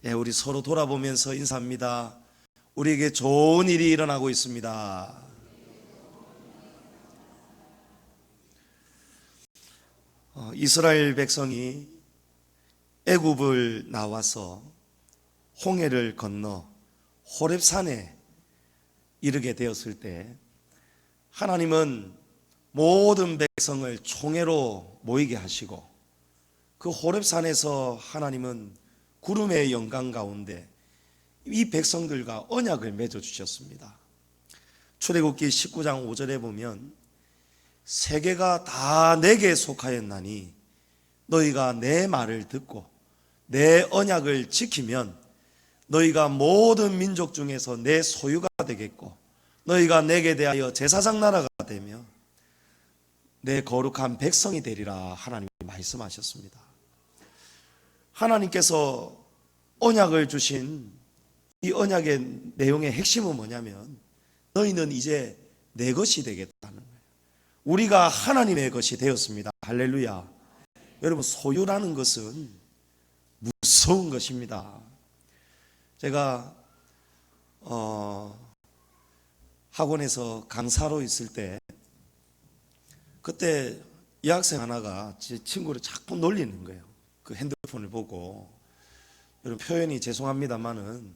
우리 서로 돌아보면서 인사합니다. 우리에게 좋은 일이 일어나고 있습니다. 이스라엘 백성이 애굽을 나와서 홍해를 건너 호렙산에 이르게 되었을 때 하나님은 모든 백성을 총회로 모이게 하시고 그 호렙산에서 하나님은 구름의 영광 가운데 이 백성들과 언약을 맺어 주셨습니다. 출애굽기 19장 5절에 보면 세계가 다 내게 속하였나니 너희가 내 말을 듣고 내 언약을 지키면 너희가 모든 민족 중에서 내 소유가 되겠고 너희가 내게 대하여 제사장 나라가 되며 내 거룩한 백성이 되리라 하나님이 말씀하셨습니다. 하나님께서 언약을 주신 이 언약의 내용의 핵심은 뭐냐면 너희는 이제 내 것이 되겠다는 거예요. 우리가 하나님의 것이 되었습니다. 할렐루야. 여러분, 소유라는 것은 무서운 것입니다. 제가 학원에서 강사로 있을 때 그때 여학생 하나가 제 친구를 자꾸 놀리는 거예요. 그 핸드폰을 보고. 여러분, 표현이 죄송합니다만은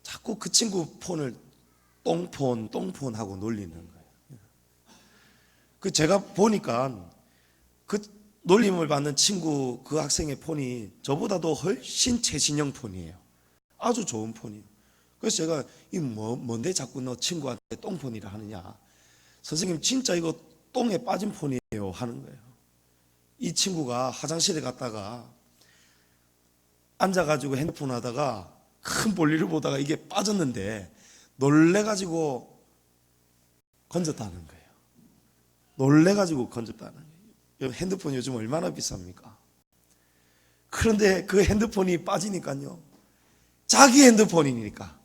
자꾸 그 친구 폰을 똥폰 하고 놀리는 거예요. 그 제가 보니까 그 놀림을 받는 친구 그 학생의 폰이 저보다도 훨씬 최신형 폰이에요. 아주 좋은 폰이에요. 그래서 제가 이 뭔데 자꾸 너 친구한테 똥폰이라 하느냐. 선생님 진짜 이거 똥에 빠진 폰이에요 하는 거예요. 이 친구가 화장실에 갔다가 앉아가지고 핸드폰 하다가 큰 볼일을 보다가 이게 빠졌는데 놀래가지고 건졌다는 거예요. 놀래가지고 건졌다는 거예요. 핸드폰 요즘 얼마나 비쌉니까? 그런데 그 핸드폰이 빠지니까요, 자기 핸드폰이니까,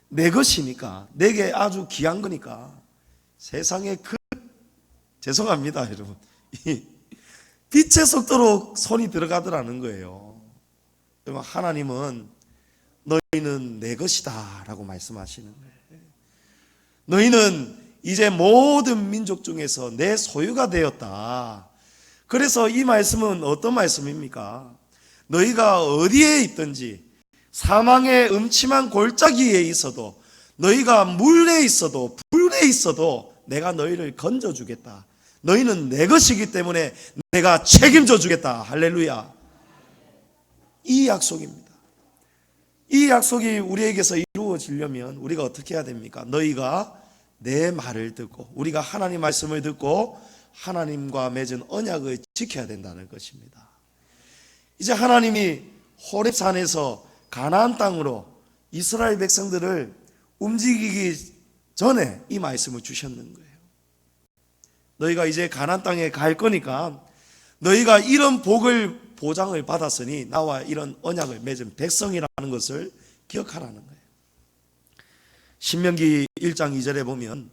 내 것이니까, 내게 아주 귀한 거니까 세상에 죄송합니다 여러분, 이 빛의 속도로 손이 들어가더라는 거예요. 여러분, 하나님은 너희는 내 것이다 라고 말씀하시는 거예요. 너희는 이제 모든 민족 중에서 내 소유가 되었다. 그래서 이 말씀은 어떤 말씀입니까? 너희가 어디에 있든지 사망의 음침한 골짜기에 있어도 너희가 물에 있어도 불에 있어도 내가 너희를 건져주겠다. 너희는 내 것이기 때문에 내가 책임져 주겠다. 할렐루야. 이 약속입니다. 이 약속이 우리에게서 이루어지려면 우리가 어떻게 해야 됩니까? 너희가 내 말을 듣고 우리가 하나님 말씀을 듣고 하나님과 맺은 언약을 지켜야 된다는 것입니다. 이제 하나님이 호렙산에서 가나안 땅으로 이스라엘 백성들을 움직이기 전에 이 말씀을 주셨는 거예요. 너희가 이제 가나안 땅에 갈 거니까 너희가 이런 복을 보장을 받았으니 나와 이런 언약을 맺은 백성이라는 것을 기억하라는 거예요. 신명기 1장 2절에 보면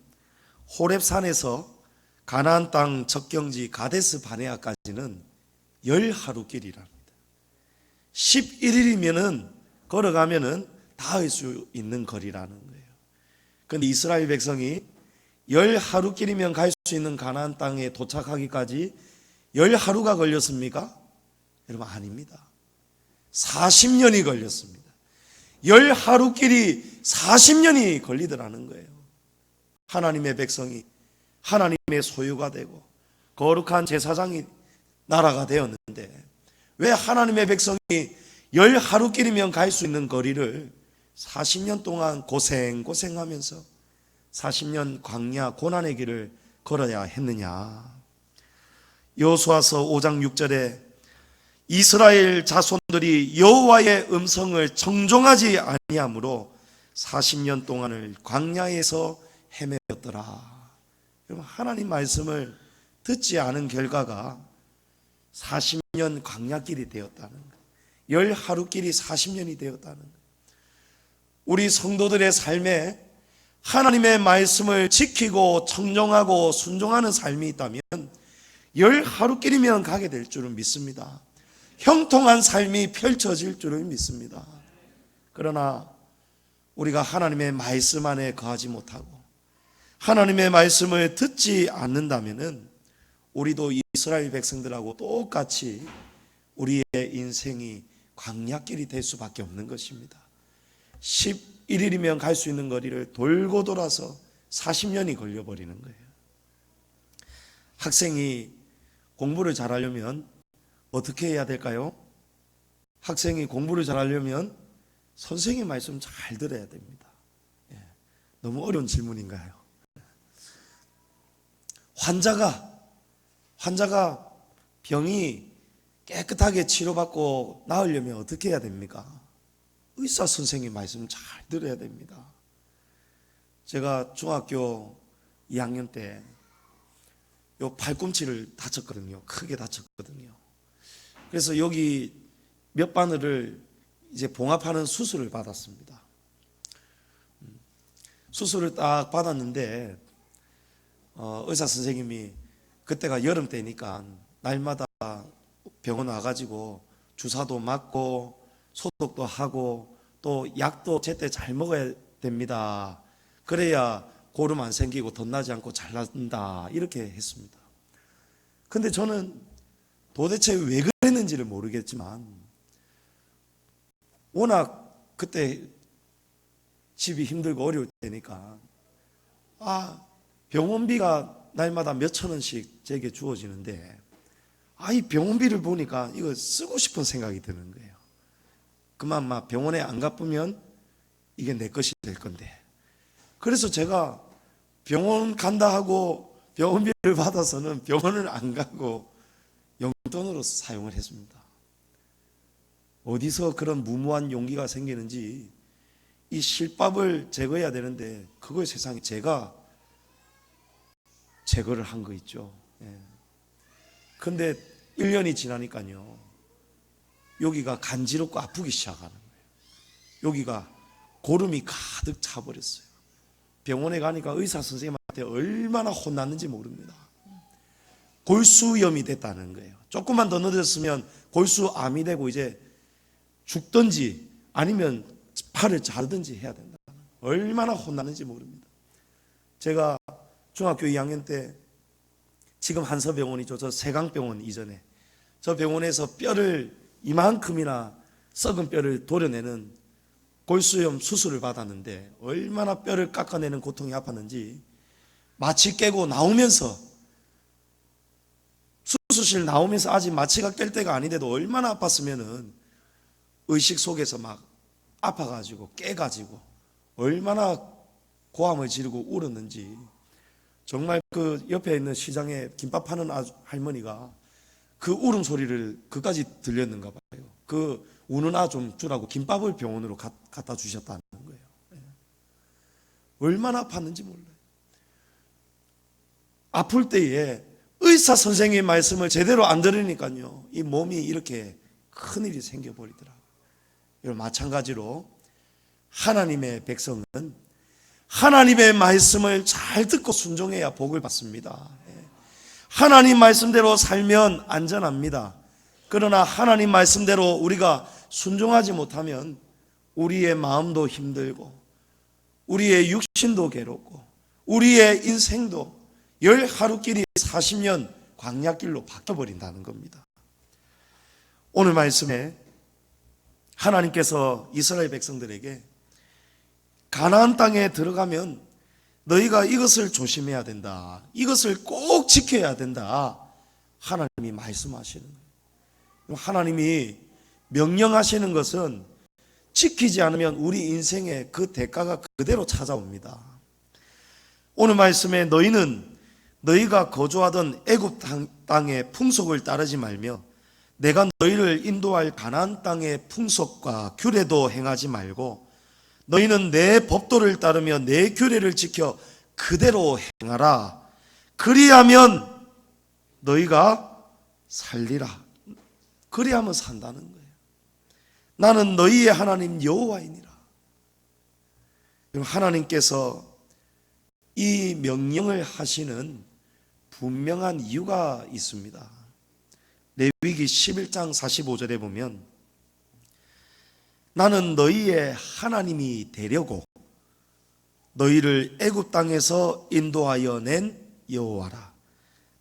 호렙산에서 가나안 땅 적경지 가데스 바네아까지는 10하루길이랍니다. 11일이면은 걸어가면은 닿을 수 있는 거리라는 거예요. 그런데 이스라엘 백성이 10하루길이면 갈 수 있는 가나안 땅에 도착하기까지 10하루가 걸렸습니까? 여러분, 아닙니다. 40년이 걸렸습니다. 10하루길이 40년이 걸리더라는 거예요. 하나님의 백성이 하나님의 소유가 되고 거룩한 제사장이 나라가 되었는데 왜 하나님의 백성이 10하루길이면 갈 수 있는 거리를 40년 동안 고생하면서 40년 광야 고난의 길을 걸어야 했느냐? 여호수아서 5장 6절에 이스라엘 자손들이 여호와의 음성을 청종하지 아니하므로 40년 동안을 광야에서 헤매었더라. 하나님 말씀을 듣지 않은 결과가 40년 광야길이 되었다는 거예요. 10하루길이 40년이 되었다는 거예요. 우리 성도들의 삶에 하나님의 말씀을 지키고 청종하고 순종하는 삶이 있다면 10하루길이면 가게 될 줄은 믿습니다. 형통한 삶이 펼쳐질 줄을 믿습니다. 그러나 우리가 하나님의 말씀 안에 거하지 못하고 하나님의 말씀을 듣지 않는다면은 우리도 이스라엘 백성들하고 똑같이 우리의 인생이 광야길이 될 수밖에 없는 것입니다. 11일이면 갈 수 있는 거리를 돌고 돌아서 40년이 걸려버리는 거예요. 학생이 공부를 잘하려면 어떻게 해야 될까요? 학생이 공부를 잘하려면 선생님 말씀 잘 들어야 됩니다. 너무 어려운 질문인가요? 환자가 병이 깨끗하게 치료받고 나으려면 어떻게 해야 됩니까? 의사 선생님 말씀 잘 들어야 됩니다. 제가 중학교 2학년 때 요 팔꿈치를 다쳤거든요. 크게 다쳤거든요. 그래서 여기 몇 바늘을 이제 봉합하는 수술을 받았습니다. 수술을 딱 받았는데 의사 선생님이 그때가 여름 때니까 날마다 병원 와가지고 주사도 맞고 소독도 하고 또 약도 제때 잘 먹어야 됩니다. 그래야 고름 안 생기고 덧나지 않고 잘 낫는다 이렇게 했습니다. 근데 저는 도대체 왜 그랬는지를 모르겠지만 워낙 그때 집이 힘들고 어려울 때니까 병원비가 날마다 몇천 원씩 제게 주어지는데 이 병원비를 보니까 이거 쓰고 싶은 생각이 드는 거예요. 그만 막 병원에 안 갚으면 이게 내 것이 될 건데. 그래서 제가 병원 간다 하고 병원비를 받아서는 병원을 안 가고 용돈으로 사용을 했습니다. 어디서 그런 무모한 용기가 생기는지 이 실밥을 제거해야 되는데 그걸 세상에 제가 제거를 한 거 있죠. 근데 1년이 지나니까요 여기가 간지럽고 아프기 시작하는 거예요. 여기가 고름이 가득 차버렸어요. 병원에 가니까 의사 선생님한테 얼마나 혼났는지 모릅니다. 골수염이 됐다는 거예요. 조금만 더 늦었으면 골수암이 되고 이제 죽든지 아니면 팔을 자르든지 해야 된다. 얼마나 혼났는지 모릅니다. 제가 중학교 2학년 때 지금 한서병원이죠. 저 세강병원 이전에 저 병원에서 뼈를 이만큼이나 썩은 뼈를 도려내는 골수염 수술을 받았는데 얼마나 뼈를 깎아내는 고통이 아팠는지 마취 깨고 나오면서 수술실 나오면서 아직 마취가 깰 때가 아닌데도 얼마나 아팠으면은 의식 속에서 막 아파가지고 깨가지고 얼마나 고함을 지르고 울었는지 정말 그 옆에 있는 시장에 김밥 파는 할머니가 그 울음소리를 그까지 들렸는가 봐요. 그 우는 아 좀 주라고 김밥을 병원으로 갖다 주셨다는 거예요. 얼마나 아팠는지 몰라요. 아플 때에 의사 선생님의 말씀을 제대로 안 들으니까요 이 몸이 이렇게 큰일이 생겨버리더라고요. 마찬가지로 하나님의 백성은 하나님의 말씀을 잘 듣고 순종해야 복을 받습니다. 하나님 말씀대로 살면 안전합니다. 그러나 하나님 말씀대로 우리가 순종하지 못하면 우리의 마음도 힘들고 우리의 육신도 괴롭고 우리의 인생도 열 하루길이 40년 광야길로 바뀌어버린다는 겁니다. 오늘 말씀에 하나님께서 이스라엘 백성들에게 가나안 땅에 들어가면 너희가 이것을 조심해야 된다. 이것을 꼭 지켜야 된다. 하나님이 말씀하시는 거예요. 하나님이 명령하시는 것은 지키지 않으면 우리 인생에 그 대가가 그대로 찾아옵니다. 오늘 말씀에 너희가 거주하던 애굽 땅의 풍속을 따르지 말며 내가 너희를 인도할 가나안 땅의 풍속과 규례도 행하지 말고 너희는 내 법도를 따르며 내 규례를 지켜 그대로 행하라. 그리하면 너희가 살리라. 그리하면 산다는 거예요. 나는 너희의 하나님 여호와이니라. 하나님께서 이 명령을 하시는 분명한 이유가 있습니다. 레위기 11장 45절에 보면 나는 너희의 하나님이 되려고 너희를 애굽 땅에서 인도하여 낸 여호와라.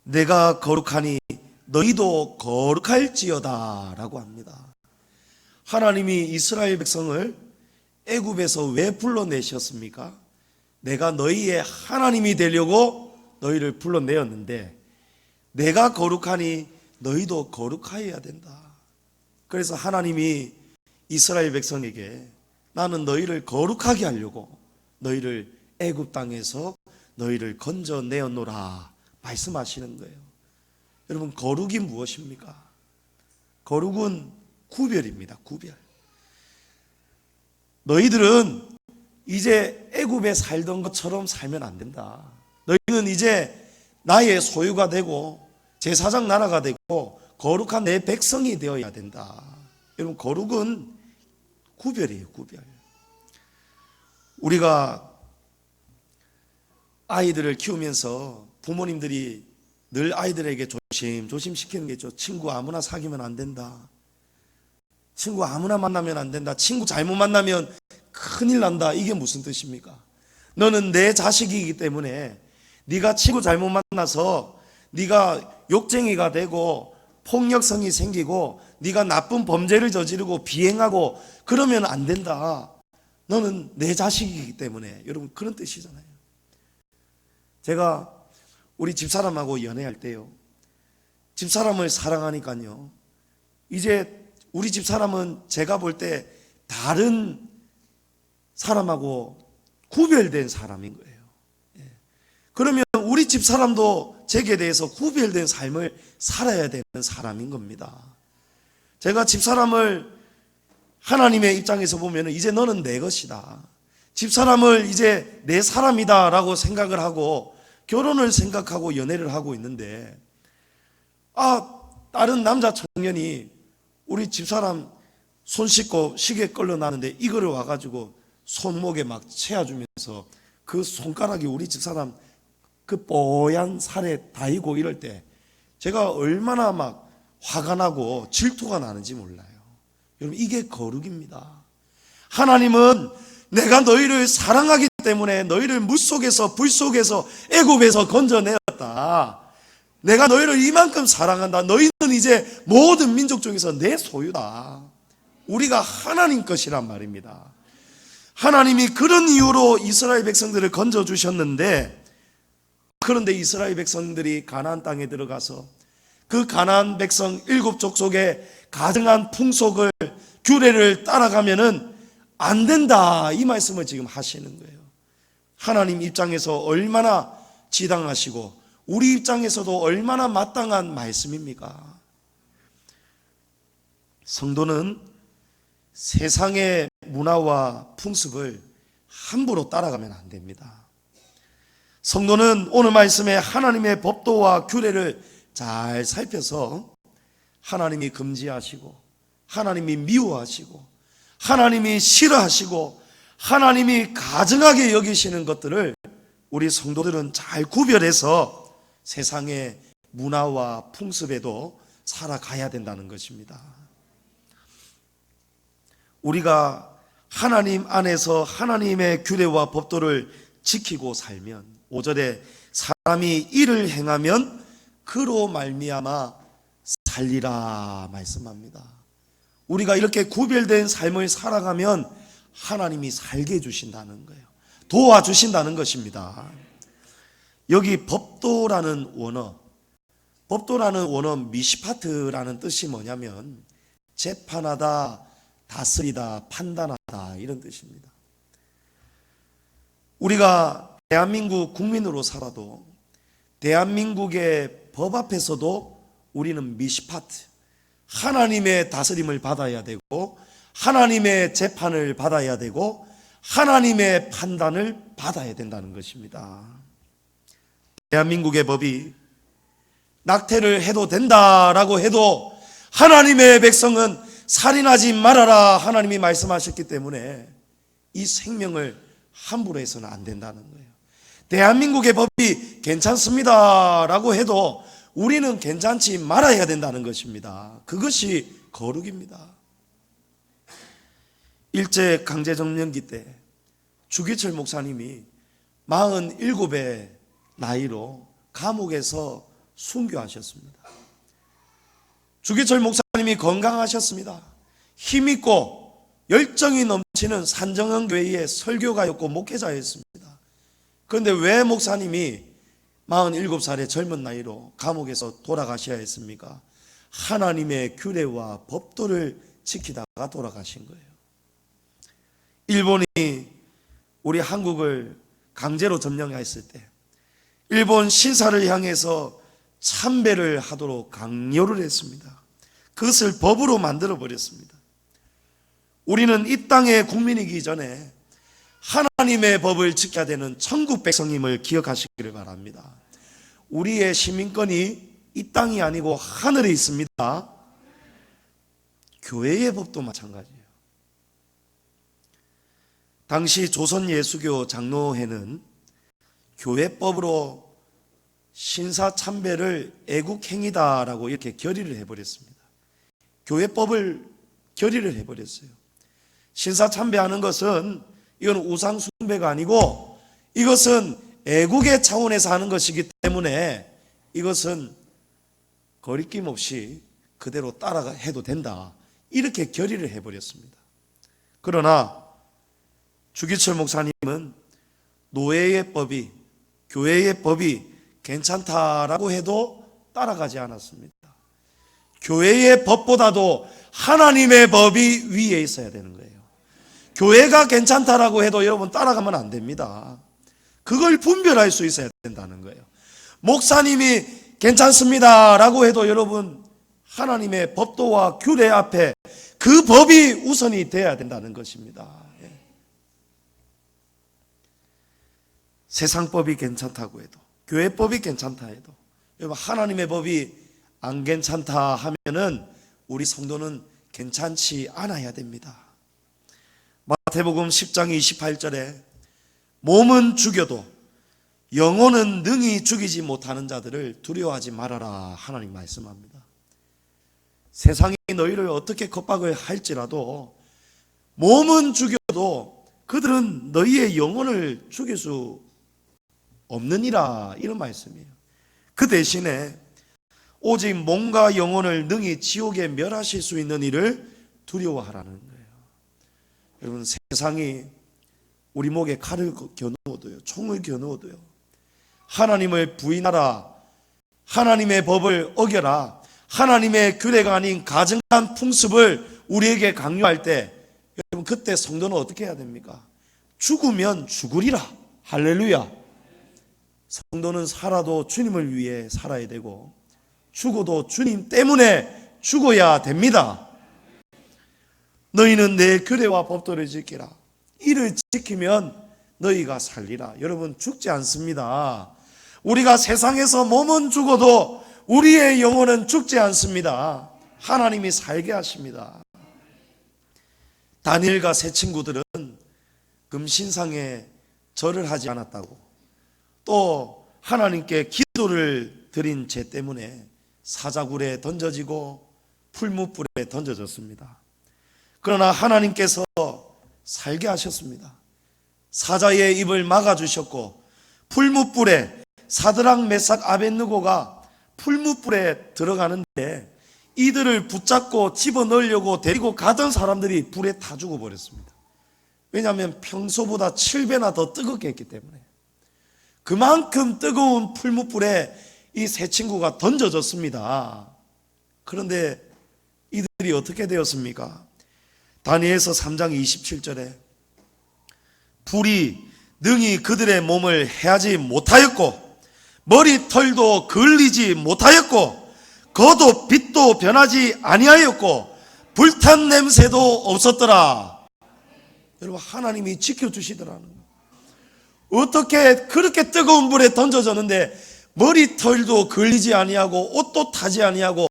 내가 거룩하니 너희도 거룩할지어다 라고 합니다. 하나님이 이스라엘 백성을 애굽에서 왜 불러내셨습니까? 내가 너희의 하나님이 되려고 너희를 불러내었는데 내가 거룩하니 너희도 거룩하여야 된다. 그래서 하나님이 이스라엘 백성에게 나는 너희를 거룩하게 하려고 너희를 애굽 땅에서 너희를 건져내었노라 말씀하시는 거예요. 여러분, 거룩이 무엇입니까? 거룩은 구별입니다. 구별. 너희들은 이제 애굽에 살던 것처럼 살면 안 된다. 너희는 이제 나의 소유가 되고 제사장 나라가 되고 거룩한 내 백성이 되어야 된다. 여러분, 거룩은 구별이에요. 구별. 우리가 아이들을 키우면서 부모님들이 늘 아이들에게 조심조심 시키는 게 있죠. 친구 아무나 사귀면 안 된다. 친구 아무나 만나면 안 된다. 친구 잘못 만나면 큰일 난다. 이게 무슨 뜻입니까? 너는 내 자식이기 때문에 네가 친구 잘못 만나서 네가 욕쟁이가 되고 폭력성이 생기고 네가 나쁜 범죄를 저지르고 비행하고 그러면 안 된다. 너는 내 자식이기 때문에. 여러분, 그런 뜻이잖아요. 제가 우리 집사람하고 연애할 때요, 집사람을 사랑하니까요, 이제 우리 집사람은 제가 볼 때 다른 사람하고 구별된 사람인 거예요. 그러면 우리 집사람도 제게 대해서 구별된 삶을 살아야 되는 사람인 겁니다. 제가 집사람을 하나님의 입장에서 보면 이제 너는 내 것이다. 집사람을 이제 내 사람이다 라고 생각을 하고 결혼을 생각하고 연애를 하고 있는데, 다른 남자 청년이 우리 집사람 손 씻고 시계 끌려나는데 이거를 와가지고 손목에 막 채워주면서 그 손가락이 우리 집사람 그 뽀얀 살에 닿이고 이럴 때 제가 얼마나 막 화가 나고 질투가 나는지 몰라요. 여러분, 이게 거룩입니다. 하나님은 내가 너희를 사랑하기 때문에 너희를 물 속에서 불 속에서 애굽에서 건져내었다. 내가 너희를 이만큼 사랑한다. 너희는 이제 모든 민족 중에서 내 소유다. 우리가 하나님 것이란 말입니다. 하나님이 그런 이유로 이스라엘 백성들을 건져주셨는데, 그런데 이스라엘 백성들이 가나안 땅에 들어가서 그 가나안 백성 7족속의 가증한 풍속을, 규례를 따라가면은 안 된다, 이 말씀을 지금 하시는 거예요. 하나님 입장에서 얼마나 지당하시고 우리 입장에서도 얼마나 마땅한 말씀입니까? 성도는 세상의 문화와 풍습을 함부로 따라가면 안 됩니다. 성도는 오늘 말씀에 하나님의 법도와 규례를 잘 살펴서 하나님이 금지하시고 하나님이 미워하시고 하나님이 싫어하시고 하나님이 가증하게 여기시는 것들을 우리 성도들은 잘 구별해서 세상의 문화와 풍습에도 살아가야 된다는 것입니다. 우리가 하나님 안에서 하나님의 규례와 법도를 지키고 살면, 5절에 사람이 이를 행하면 그로 말미암아 살리라 말씀합니다. 우리가 이렇게 구별된 삶을 살아가면 하나님이 살게 해주신다는 거예요. 도와주신다는 것입니다. 여기 법도라는 원어, 미시파트라는 뜻이 뭐냐면 재판하다, 다스리다, 판단하다, 이런 뜻입니다. 우리가 대한민국 국민으로 살아도 대한민국의 법 앞에서도 우리는 미시파트, 하나님의 다스림을 받아야 되고 하나님의 재판을 받아야 되고 하나님의 판단을 받아야 된다는 것입니다. 대한민국의 법이 낙태를 해도 된다라고 해도 하나님의 백성은 살인하지 말아라 하나님이 말씀하셨기 때문에 이 생명을 함부로 해서는 안 된다는 거예요. 대한민국의 법이 괜찮습니다라고 해도 우리는 괜찮지 말아야 된다는 것입니다. 그것이 거룩입니다. 일제 강제정년기 때 주기철 목사님이 47의 나이로 감옥에서 순교하셨습니다. 주기철 목사님이 건강하셨습니다. 힘있고 열정이 넘치는 산정형교회의 설교가였고 목회자였습니다. 그런데 왜 목사님이 47살의 젊은 나이로 감옥에서 돌아가셔야 했습니까? 하나님의 규례와 법도를 지키다가 돌아가신 거예요. 일본이 우리 한국을 강제로 점령했을 때 일본 신사를 향해서 참배를 하도록 강요를 했습니다. 그것을 법으로 만들어 버렸습니다. 우리는 이 땅의 국민이기 전에 하나님의 법을 지켜야 되는 천국 백성임을 기억하시기를 바랍니다. 우리의 시민권이 이 땅이 아니고 하늘에 있습니다. 교회의 법도 마찬가지예요. 당시 조선 예수교 장로회는 교회법으로 신사 참배를 애국행위다라고 이렇게 결의를 해버렸습니다. 교회법을 결의를 해버렸어요. 신사 참배하는 것은 이건 우상 숭배가 아니고 이것은 애국의 차원에서 하는 것이기 때문에 이것은 거리낌 없이 그대로 따라 해도 된다. 이렇게 결의를 해버렸습니다. 그러나 주기철 목사님은 노예의 법이, 교회의 법이 괜찮다라고 해도 따라가지 않았습니다. 교회의 법보다도 하나님의 법이 위에 있어야 되는 거예요. 교회가 괜찮다라고 해도 여러분 따라가면 안 됩니다. 그걸 분별할 수 있어야 된다는 거예요. 목사님이 괜찮습니다라고 해도 여러분 하나님의 법도와 규례 앞에 그 법이 우선이 돼야 된다는 것입니다. 세상법이 괜찮다고 해도 교회법이 괜찮다 해도 여러분 하나님의 법이 안 괜찮다 하면은 우리 성도는 괜찮지 않아야 됩니다. 마태복음 10장 28절에 몸은 죽여도 영혼은 능히 죽이지 못하는 자들을 두려워하지 말아라 하나님 말씀합니다. 세상이 너희를 어떻게 겁박을 할지라도 몸은 죽여도 그들은 너희의 영혼을 죽일 수 없느니라 이런 말씀이에요. 그 대신에 오직 몸과 영혼을 능히 지옥에 멸하실 수 있는 일을 두려워하라는 거예요. 여러분 세상이 우리 목에 칼을 겨누어도요, 총을 겨누어도요, 하나님을 부인하라, 하나님의 법을 어겨라, 하나님의 규례가 아닌 가증한 풍습을 우리에게 강요할 때 여러분 그때 성도는 어떻게 해야 됩니까? 죽으면 죽으리라. 할렐루야. 성도는 살아도 주님을 위해 살아야 되고 죽어도 주님 때문에 죽어야 됩니다. 너희는 내 규례와 법도를 지키라. 이를 지키면 너희가 살리라. 여러분 죽지 않습니다. 우리가 세상에서 몸은 죽어도 우리의 영혼은 죽지 않습니다. 하나님이 살게 하십니다. 다니엘과 세 친구들은 금신상에 절을 하지 않았다고, 또 하나님께 기도를 드린 죄 때문에 사자굴에 던져지고 풀무불에 던져졌습니다. 그러나 하나님께서 살게 하셨습니다. 사자의 입을 막아주셨고 풀무불에 사드락 메삭 아벳느고가 풀무불에 들어가는데 이들을 붙잡고 집어넣으려고 데리고 가던 사람들이 불에 타 죽어버렸습니다. 왜냐하면 평소보다 7배나 더 뜨겁게 했기 때문에. 그만큼 뜨거운 풀무불에 이 세 친구가 던져졌습니다. 그런데 이들이 어떻게 되었습니까? 다니엘서 3장 27절에 불이 능히 그들의 몸을 해하지 못하였고 머리털도 걸리지 못하였고 겉도 빛도 변하지 아니하였고 불탄 냄새도 없었더라. 여러분 하나님이 지켜주시더라는 거예요. 어떻게 그렇게 뜨거운 불에 던져졌는데 머리털도 걸리지 아니하고 옷도 타지 아니하고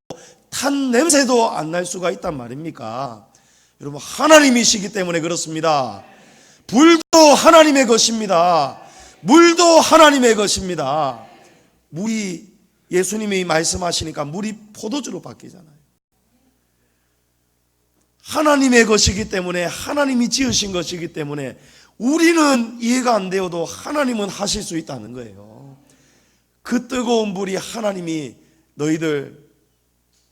탄 냄새도 안 날 수가 있단 말입니까? 여러분 하나님이시기 때문에 그렇습니다. 불도 하나님의 것입니다. 물도 하나님의 것입니다. 물이 예수님이 말씀하시니까 물이 포도주로 바뀌잖아요. 하나님의 것이기 때문에, 하나님이 지으신 것이기 때문에 우리는 이해가 안 되어도 하나님은 하실 수 있다는 거예요. 그 뜨거운 불이 하나님이 너희들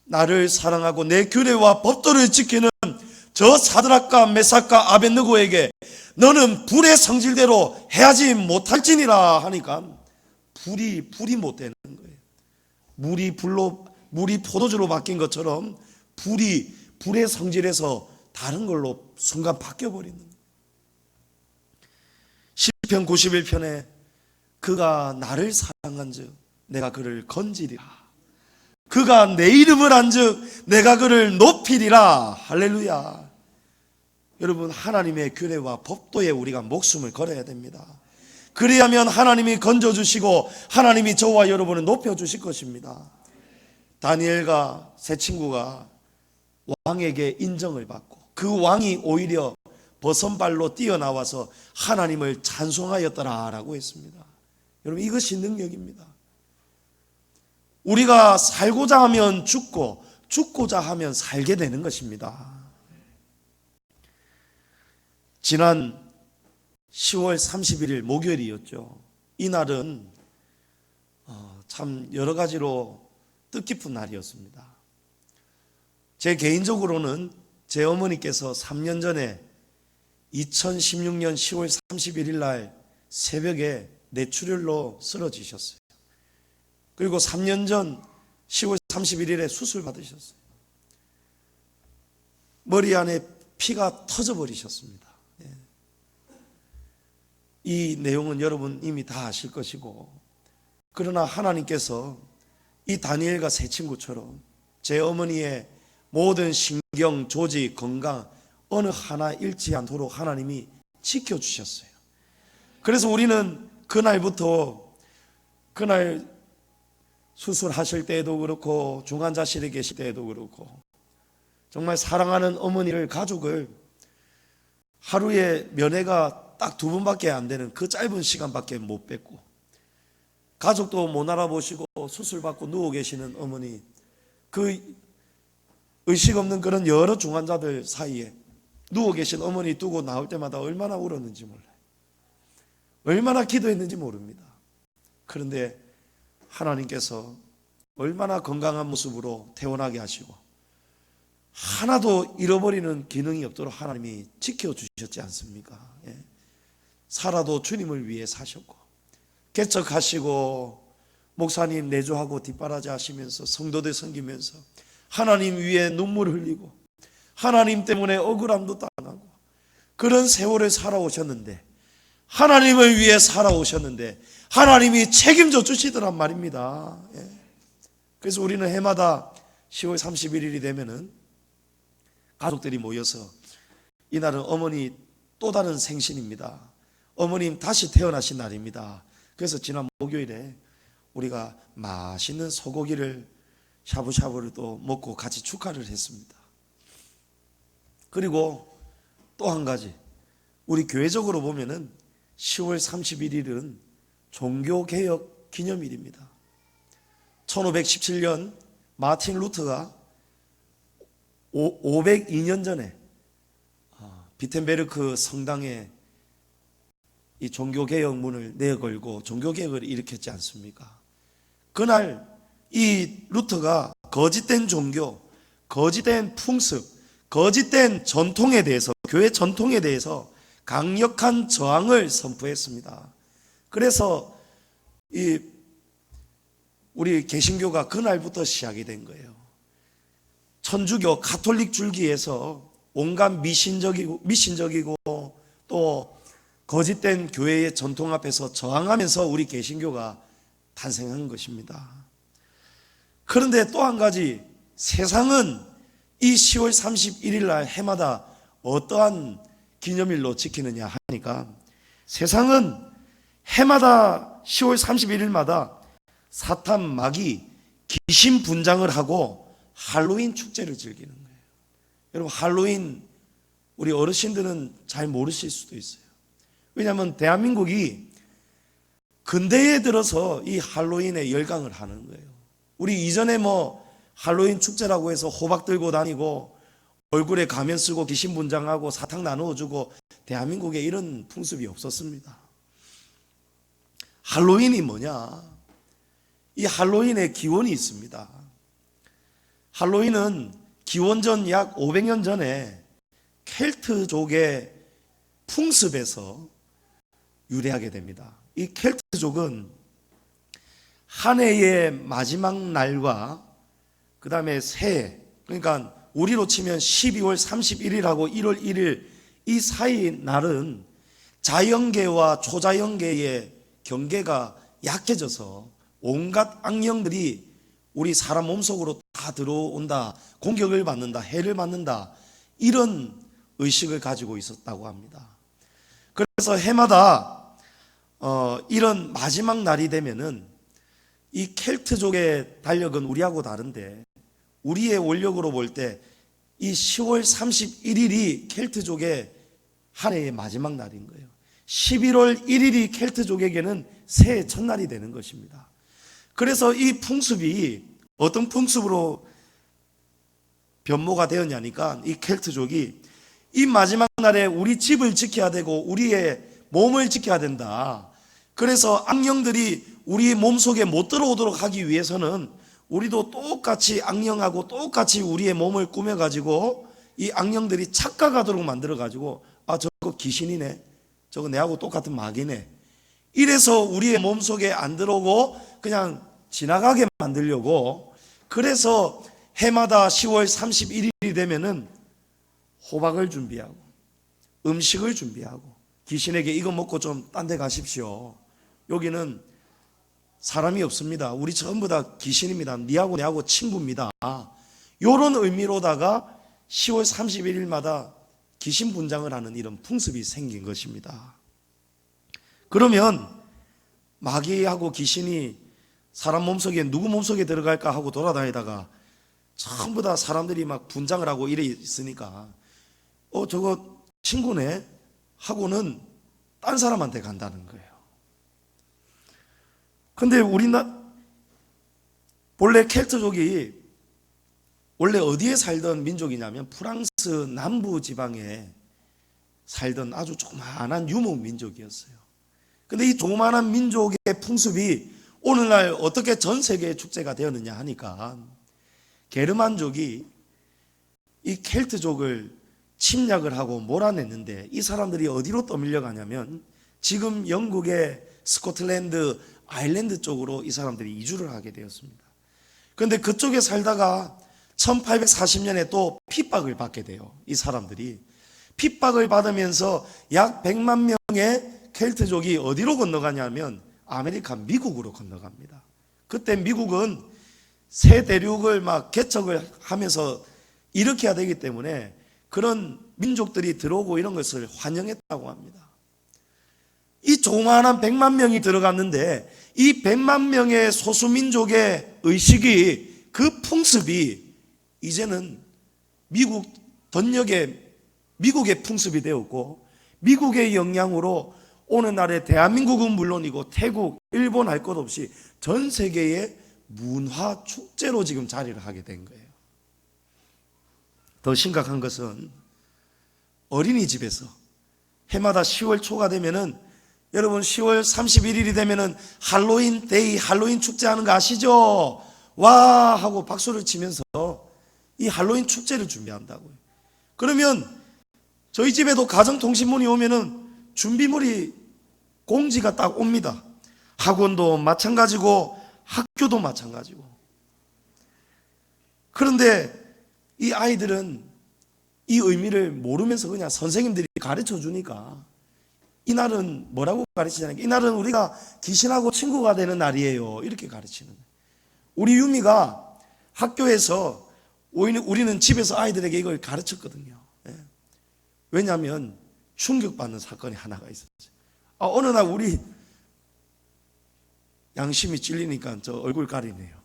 나를 사랑하고 내 규례와 법도를 지키는 저 사드락과 메삭과 아벳느고에게 너는 불의 성질대로 해야지 못할지니라 하니까 불이 못 되는 거예요. 물이 포도주로 바뀐 것처럼 불의 성질에서 다른 걸로 순간 바뀌어 버리는 거예요. 시편 91편에 그가 나를 사랑한즉 내가 그를 건지리라. 그가 내 이름을 안즉 내가 그를 높이리라. 할렐루야. 여러분, 하나님의 규례와 법도에 우리가 목숨을 걸어야 됩니다. 그래야면 하나님이 건져주시고 하나님이 저와 여러분을 높여주실 것입니다. 다니엘과 세 친구가 왕에게 인정을 받고 그 왕이 오히려 버선발로 뛰어나와서 하나님을 찬송하였더라라고 했습니다. 여러분, 이것이 능력입니다. 우리가 살고자 하면 죽고 죽고자 하면 살게 되는 것입니다. 지난 10월 31일 목요일이었죠. 이날은 참 여러 가지로 뜻깊은 날이었습니다. 제 개인적으로는 제 어머니께서 3년 전에 2016년 10월 31일 날 새벽에 뇌출혈로 쓰러지셨어요. 그리고 3년 전 10월 31일에 수술 받으셨어요. 머리 안에 피가 터져버리셨습니다. 이 내용은 여러분 이미 다 아실 것이고, 그러나 하나님께서 이 다니엘과 세 친구처럼 제 어머니의 모든 신경, 조직, 건강 어느 하나 잃지 않도록 하나님이 지켜주셨어요. 그래서 우리는 그날 수술하실 때에도 그렇고 중환자실에 계실 때에도 그렇고 정말 사랑하는 어머니를, 가족을 하루에 면회가 딱 2번밖에 안 되는 그 짧은 시간밖에 못 뵙고 가족도 못 알아보시고 수술받고 누워 계시는 어머니, 그 의식 없는 그런 여러 중환자들 사이에 누워 계신 어머니 두고 나올 때마다 얼마나 울었는지 몰라요. 얼마나 기도했는지 모릅니다. 그런데 하나님께서 얼마나 건강한 모습으로 태어나게 하시고 하나도 잃어버리는 기능이 없도록 하나님이 지켜주셨지 않습니까? 예. 살아도 주님을 위해 사셨고 개척하시고 목사님 내조하고 뒷바라지 하시면서 성도들 섬기면서 하나님 위에 눈물을 흘리고 하나님 때문에 억울함도 당하고 그런 세월을 살아오셨는데, 하나님을 위해 살아오셨는데 하나님이 책임져 주시더란 말입니다. 예. 그래서 우리는 해마다 10월 31일이 되면은 가족들이 모여서, 이날은 어머니 또 다른 생신입니다. 어머님 다시 태어나신 날입니다. 그래서 지난 목요일에 우리가 맛있는 소고기를 샤브샤브를 또 먹고 같이 축하를 했습니다. 그리고 또 한 가지, 우리 교회적으로 보면은 10월 31일은 종교개혁 기념일입니다. 1517년 마틴 루터가 502년 전에 비텐베르크 성당에 이 종교개혁 문을 내걸고 종교개혁을 일으켰지 않습니까? 그날 이 루터가 거짓된 종교, 거짓된 풍습, 거짓된 전통에 대해서, 교회 전통에 대해서 강력한 저항을 선포했습니다. 그래서 우리 개신교가 그날부터 시작이 된 거예요. 천주교 가톨릭 줄기에서 온갖 미신적이고 또 거짓된 교회의 전통 앞에서 저항하면서 우리 개신교가 탄생한 것입니다. 그런데 또 한 가지, 세상은 이 10월 31일 날 해마다 어떠한 기념일로 지키느냐 하니까, 세상은 해마다 10월 31일마다 사탄 마귀 귀신 분장을 하고 할로윈 축제를 즐기는 거예요. 여러분, 할로윈 우리 어르신들은 잘 모르실 수도 있어요. 왜냐하면 대한민국이 근대에 들어서 이 할로윈에 열광을 하는 거예요. 우리 이전에 할로윈 축제라고 해서 호박 들고 다니고 얼굴에 가면 쓰고 귀신 분장하고 사탕 나누어주고 대한민국에 이런 풍습이 없었습니다. 할로윈이 뭐냐? 이 할로윈의 기원이 있습니다. 할로윈은 기원전 약 500년 전에 켈트족의 풍습에서 유래하게 됩니다. 이 켈트족은 한 해의 마지막 날과 그 다음에 새해, 그러니까 우리로 치면 12월 31일하고 1월 1일 이 사이 날은 자연계와 초자연계의 경계가 약해져서 온갖 악령들이 우리 사람 몸속으로 다 들어온다, 공격을 받는다, 해를 받는다, 이런 의식을 가지고 있었다고 합니다. 그래서 해마다 이런 마지막 날이 되면은 이 켈트족의 달력은 우리하고 다른데 우리의 원력으로 볼 때 이 10월 31일이 켈트족의 한 해의 마지막 날인 거예요. 11월 1일이 켈트족에게는 새해 첫날이 되는 것입니다. 그래서 이 풍습이 어떤 풍습으로 변모가 되었냐니까 이 켈트족이 이 마지막 날에 우리 집을 지켜야 되고 우리의 몸을 지켜야 된다. 그래서 악령들이 우리 몸속에 못 들어오도록 하기 위해서는 우리도 똑같이 악령하고 똑같이 우리의 몸을 꾸며가지고 이 악령들이 착각하도록 만들어가지고 아 저거 귀신이네, 저거 내하고 똑같은 마귀네, 이래서 우리의 몸속에 안 들어오고 그냥 지나가게 만들려고, 그래서 해마다 10월 31일이 되면은 호박을 준비하고 음식을 준비하고 귀신에게 이거 먹고 좀 딴 데 가십시오. 여기는 사람이 없습니다. 우리 전부 다 귀신입니다. 니하고 내하고 친구입니다. 이런 의미로다가 10월 31일마다 귀신 분장을 하는 이런 풍습이 생긴 것입니다. 그러면 마귀하고 귀신이 사람 몸속에 누구 몸속에 들어갈까 하고 돌아다니다가 전부 다 사람들이 막 분장을 하고 이래 있으니까 저거 친구네 하고는 딴 사람한테 간다는 거예요. 근데 본래 켈트족이 원래 어디에 살던 민족이냐면 프랑스 남부 지방에 살던 아주 조그만한 유목 민족이었어요. 근데 이 조그만한 민족의 풍습이 오늘날 어떻게 전 세계의 축제가 되었느냐 하니까 게르만족이 이 켈트족을 침략을 하고 몰아냈는데 이 사람들이 어디로 떠밀려 가냐면 지금 영국의 스코틀랜드, 아일랜드 쪽으로 이 사람들이 이주를 하게 되었습니다. 그런데 그쪽에 살다가 1840년에 또 핍박을 받게 돼요. 이 사람들이 핍박을 받으면서 약 100만 명의 켈트족이 어디로 건너가냐면 아메리카 미국으로 건너갑니다. 그때 미국은 새 대륙을 막 개척을 하면서 일으켜야 되기 때문에 그런 민족들이 들어오고 이런 것을 환영했다고 합니다. 이 조그마한 100만 명이 들어갔는데 이 100만 명의 소수민족의 의식이, 그 풍습이 이제는 미국 전역의 미국의 풍습이 되었고 미국의 영향으로 오늘날의 대한민국은 물론이고 태국, 일본 할 것 없이 전 세계의 문화 축제로 지금 자리를 하게 된 거예요. 더 심각한 것은 어린이집에서 해마다 10월 초가 되면은 여러분 10월 31일이 되면은 할로윈 데이, 할로윈 축제하는 거 아시죠? 와 하고 박수를 치면서 이 할로윈 축제를 준비한다고요. 그러면 저희 집에도 가정통신문이 오면은 준비물이 공지가 딱 옵니다. 학원도 마찬가지고 학교도 마찬가지고. 그런데 이 아이들은 이 의미를 모르면서 그냥 선생님들이 가르쳐 주니까 이날은 뭐라고 가르치냐면 이날은 우리가 귀신하고 친구가 되는 날이에요, 이렇게 가르치는 거예요. 우리 유미가 학교에서 우리는 집에서 아이들에게 이걸 가르쳤거든요. 왜냐하면 충격받는 사건이 하나가 있었어요. 어느 날 우리 양심이 찔리니까 저 얼굴 가리네요.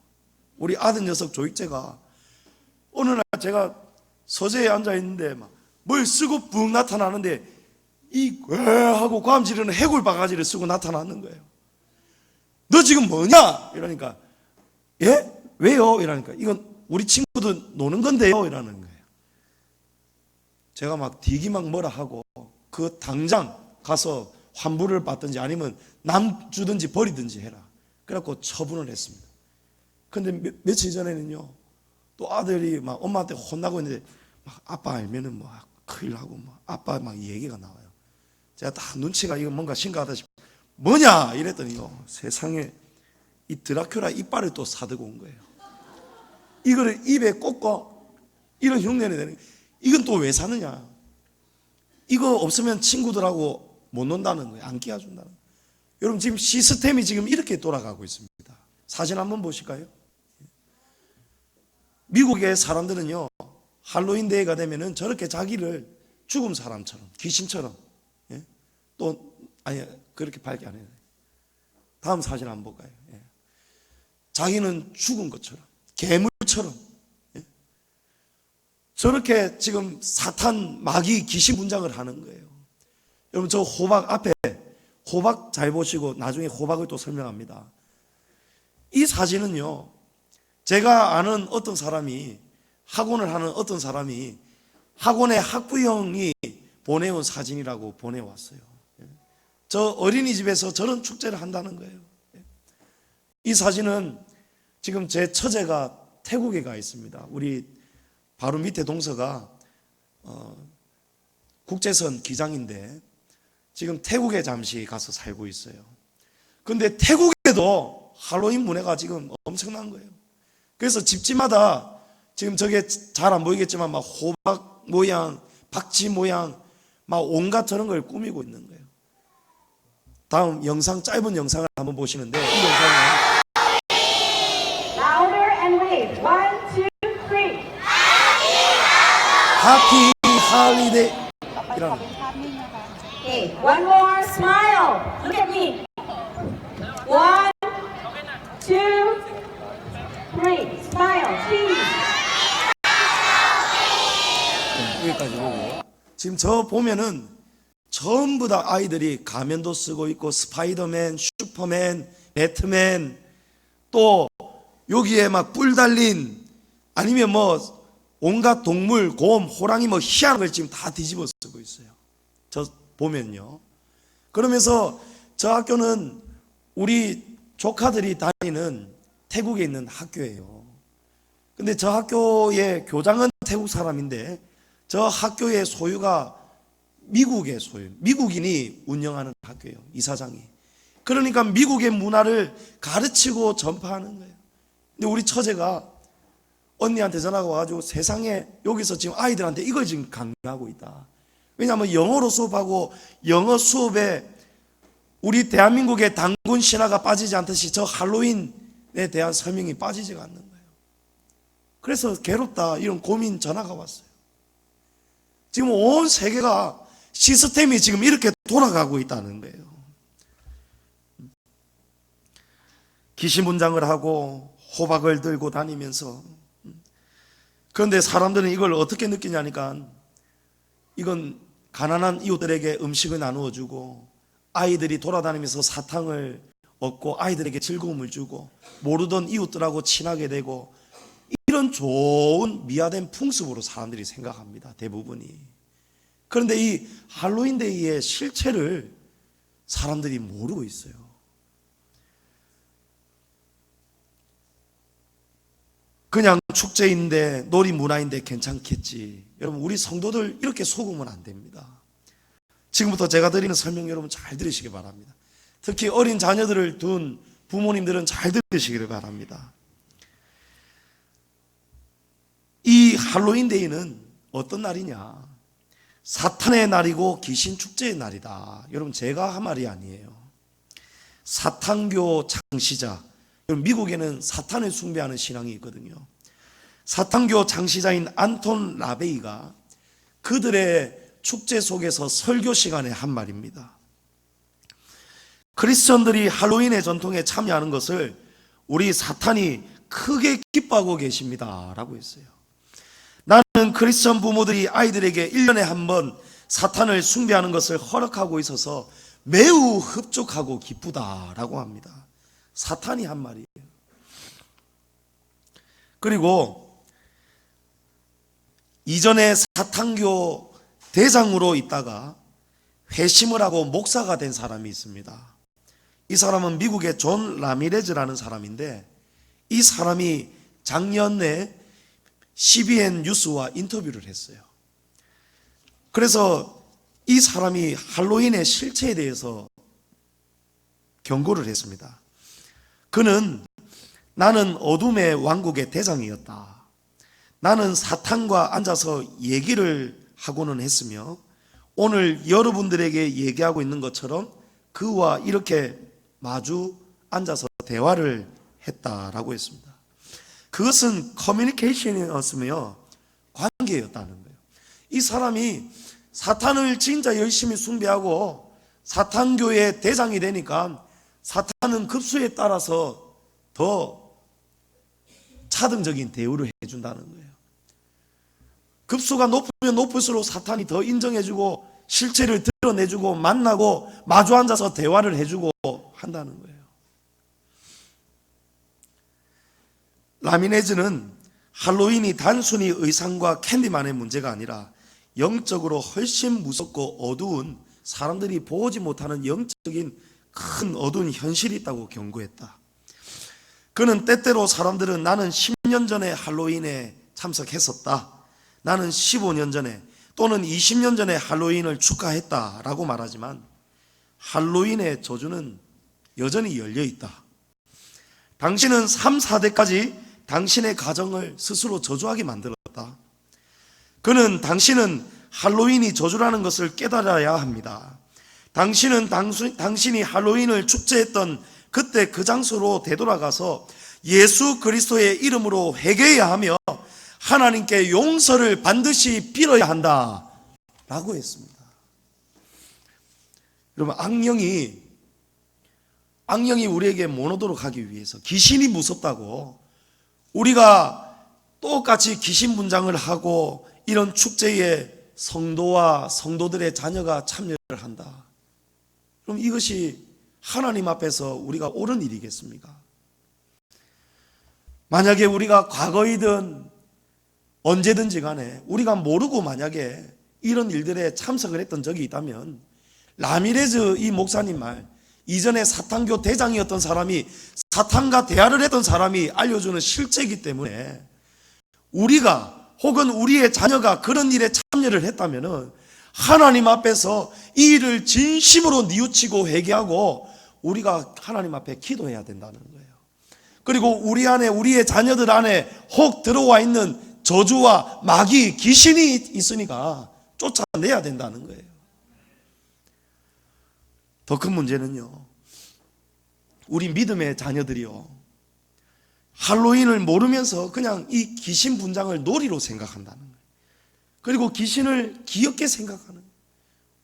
우리 아들 녀석 조익재가 어느 날 제가 서재에 앉아 있는데 막 뭘 쓰고 붕 나타나는데 이 하고 고함지르는 해골 바가지를 쓰고 나타나는 거예요. 너 지금 뭐냐? 이러니까 예? 왜요? 이러니까 이건 우리 친구들 노는 건데요, 이러는 거예요. 제가 막 디기 막 뭐라 하고 그 당장 가서 환불을 받든지 아니면 남 주든지 버리든지 해라. 그래갖고 처분을 했습니다. 근데 며칠 전에는요, 또 아들이 막 엄마한테 혼나고 있는데 막 아빠 알면은 뭐 큰일 나고 뭐 아빠 막 얘기가 나와요. 제가 다 눈치가 이거 뭔가 심각하다 싶어 뭐냐 이랬더니요, 세상에 이 드라큘라 이빨을 또 사들고 온 거예요. 이거를 입에 꽂고 이런 흉내를 내는 거예요. 이건 또 왜 사느냐, 이거 없으면 친구들하고 못 논다는 거예요. 안 끼워준다는 거예요. 여러분 지금 시스템이 지금 이렇게 돌아가고 있습니다. 사진 한번 보실까요? 미국의 사람들은요, 할로윈 데이가 되면은 저렇게 자기를 죽은 사람처럼, 귀신처럼, 예? 또 아니 그렇게 밝게 안 해요. 다음 사진 한번 볼까요? 예. 자기는 죽은 것처럼, 괴물처럼, 예? 저렇게 지금 사탄 마귀 귀신 분장을 하는 거예요. 여러분 저 호박 앞에 호박 잘 보시고 나중에 호박을 또 설명합니다. 이 사진은요, 제가 아는 어떤 사람이, 학원을 하는 어떤 사람이 학원의 학부형이 보내온 사진이라고 보내왔어요. 저 어린이집에서 저런 축제를 한다는 거예요. 이 사진은 지금 제 처제가 태국에 가 있습니다. 우리 바로 밑에 동서가 국제선 기장인데 지금 태국에 잠시 가서 살고 있어요. 근데 태국에도 할로윈 문화가 지금 엄청난 거예요. 그래서 집집마다 지금 저게 잘 안 보이겠지만 막 호박 모양, 박쥐 모양, 막 온갖 저런 걸 꾸미고 있는 거예요. 다음 영상, 짧은 영상을 한번 보시는데, 이 영상은 Louder and wave. 1, 2, 3. Happy Holiday 이라는 Okay, one more smile. Look at me. 1, 2, 3. Smile, cheese. 여기까지 보고, 지금 저 보면은 전부 다 아이들이 가면도 쓰고 있고 스파이더맨, 슈퍼맨, 배트맨, 또 여기에 막 뿔 달린, 아니면 뭐 온갖 동물, 곰, 호랑이 뭐 희한한 걸 지금 다 뒤집어 쓰고 있어요. 저 보면요. 그러면서 저 학교는 우리 조카들이 다니는 태국에 있는 학교예요. 근데 저 학교의 교장은 태국 사람인데 저 학교의 소유가 미국의 소유, 미국인이 운영하는 학교예요, 이사장이. 그러니까 미국의 문화를 가르치고 전파하는 거예요. 근데 우리 처제가 언니한테 전화가 와가지고 세상에 여기서 지금 아이들한테 이걸 지금 강요하고 있다. 왜냐하면 영어로 수업하고 영어 수업에 우리 대한민국의 단군 신화가 빠지지 않듯이 저 할로윈에 대한 설명이 빠지지가 않는 거예요. 그래서 괴롭다 이런 고민 전화가 왔어요. 지금 온 세계가 시스템이 지금 이렇게 돌아가고 있다는 거예요. 귀신 분장을 하고 호박을 들고 다니면서, 그런데 사람들은 이걸 어떻게 느끼냐니까, 이건 가난한 이웃들에게 음식을 나누어 주고 아이들이 돌아다니면서 사탕을 얻고 아이들에게 즐거움을 주고 모르던 이웃들하고 친하게 되고, 이런 좋은 미화된 풍습으로 사람들이 생각합니다, 대부분이. 그런데 이 할로윈데이의 실체를 사람들이 모르고 있어요. 그냥 축제인데 놀이 문화인데 괜찮겠지. 여러분 우리 성도들 이렇게 속으면 안 됩니다. 지금부터 제가 드리는 설명 여러분 잘 들으시기 바랍니다. 특히 어린 자녀들을 둔 부모님들은 잘 들으시기를 바랍니다. 이 할로윈데이는 어떤 날이냐? 사탄의 날이고 귀신 축제의 날이다. 여러분 제가 한 말이 아니에요. 사탄교 창시자, 미국에는 사탄을 숭배하는 신앙이 있거든요. 사탄교 창시자인 안톤 라베이가 그들의 축제 속에서 설교 시간에 한 말입니다. 크리스천들이 할로윈의 전통에 참여하는 것을 우리 사탄이 크게 기뻐하고 계십니다 라고 했어요. 나는 크리스천 부모들이 아이들에게 1년에 한 번 사탄을 숭배하는 것을 허락하고 있어서 매우 흡족하고 기쁘다라고 합니다. 사탄이 한 말이에요. 그리고 이전에 사탄교 대장으로 있다가 회심을 하고 목사가 된 사람이 있습니다. 이 사람은 미국의 존 라미레즈라는 사람인데, 이 사람이 작년에 CBN 뉴스와 인터뷰를 했어요. 그래서 이 사람이 할로윈의 실체에 대해서 경고를 했습니다. 그는 나는 어둠의 왕국의 대장이었다. 나는 사탄과 앉아서 얘기를 하고는 했으며 오늘 여러분들에게 얘기하고 있는 것처럼 그와 이렇게 마주 앉아서 대화를 했다라고 했습니다. 그것은 커뮤니케이션이었으며 관계였다는 거예요. 이 사람이 사탄을 진짜 열심히 숭배하고 사탄교의 대장이 되니까 사탄은 급수에 따라서 더 차등적인 대우를 해준다는 거예요. 급수가 높으면 높을수록 사탄이 더 인정해주고 실체를 드러내주고 만나고 마주 앉아서 대화를 해주고 한다는 거예요. 라미네즈는 할로윈이 단순히 의상과 캔디만의 문제가 아니라 영적으로 훨씬 무섭고 어두운, 사람들이 보지 못하는 영적인 큰 어두운 현실이 있다고 경고했다. 그는 때때로 사람들은 나는 10년 전에 할로윈에 참석했었다, 나는 15년 전에 또는 20년 전에 할로윈을 축하했다라고 말하지만 할로윈의 저주는 여전히 열려있다. 당신은 3, 4대까지 당신의 가정을 스스로 저주하게 만들었다. 당신은 할로윈이 저주라는 것을 깨달아야 합니다. 당신은 당신이 할로윈을 축제했던 그때 그 장소로 되돌아가서 예수 그리스도의 이름으로 회개해야 하며 하나님께 용서를 반드시 빌어야 한다 라고 했습니다. 여러분, 악령이 우리에게 모노도록 하기 위해서, 귀신이 무섭다고 우리가 똑같이 귀신 분장을 하고 이런 축제에 성도와 성도들의 자녀가 참여를 한다. 그럼 이것이 하나님 앞에서 우리가 옳은 일이겠습니까? 만약에 우리가 과거이든 언제든지 간에 우리가 모르고 만약에 이런 일들에 참석을 했던 적이 있다면, 라미레즈 이 목사님 말, 이전에 사탄교 대장이었던 사람이, 사탄과 대화를 했던 사람이 알려주는 실제이기 때문에 우리가 혹은 우리의 자녀가 그런 일에 참여를 했다면 하나님 앞에서 이 일을 진심으로 뉘우치고 회개하고 우리가 하나님 앞에 기도해야 된다는 거예요. 그리고 우리 안에, 우리의 자녀들 안에 혹 들어와 있는 저주와 마귀, 귀신이 있으니까 쫓아내야 된다는 거예요. 더 큰 문제는요, 우리 믿음의 자녀들이요, 할로윈을 모르면서 그냥 이 귀신 분장을 놀이로 생각한다는 거예요. 그리고 귀신을 귀엽게 생각하는 거예요.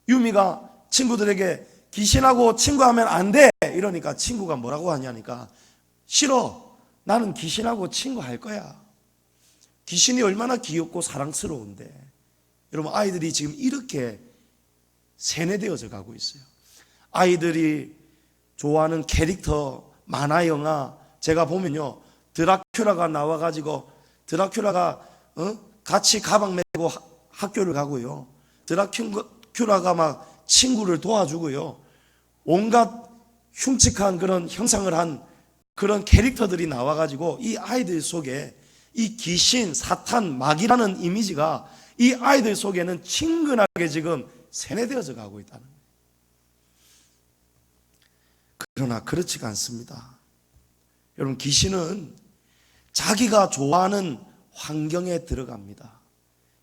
유미가 친구들에게 귀신하고 친구하면 안 돼 이러니까 친구가 뭐라고 하냐니까, 싫어, 나는 귀신하고 친구할 거야. 귀신이 얼마나 귀엽고 사랑스러운데. 여러분, 아이들이 지금 이렇게 세뇌되어져 가고 있어요. 아이들이 좋아하는 캐릭터, 만화 영화, 제가 보면요, 드라큘라가 나와가지고 드라큘라가 같이 가방 메고 학교를 가고요, 드라큘라가 막 친구를 도와주고요, 온갖 흉측한 그런 형상을 한 그런 캐릭터들이 나와가지고 이 아이들 속에 이 귀신, 사탄, 마귀라는 이미지가 이 아이들 속에는 친근하게 지금 세뇌되어져 가고 있다는 거예요. 그러나 그렇지가 않습니다. 여러분, 귀신은 자기가 좋아하는 환경에 들어갑니다.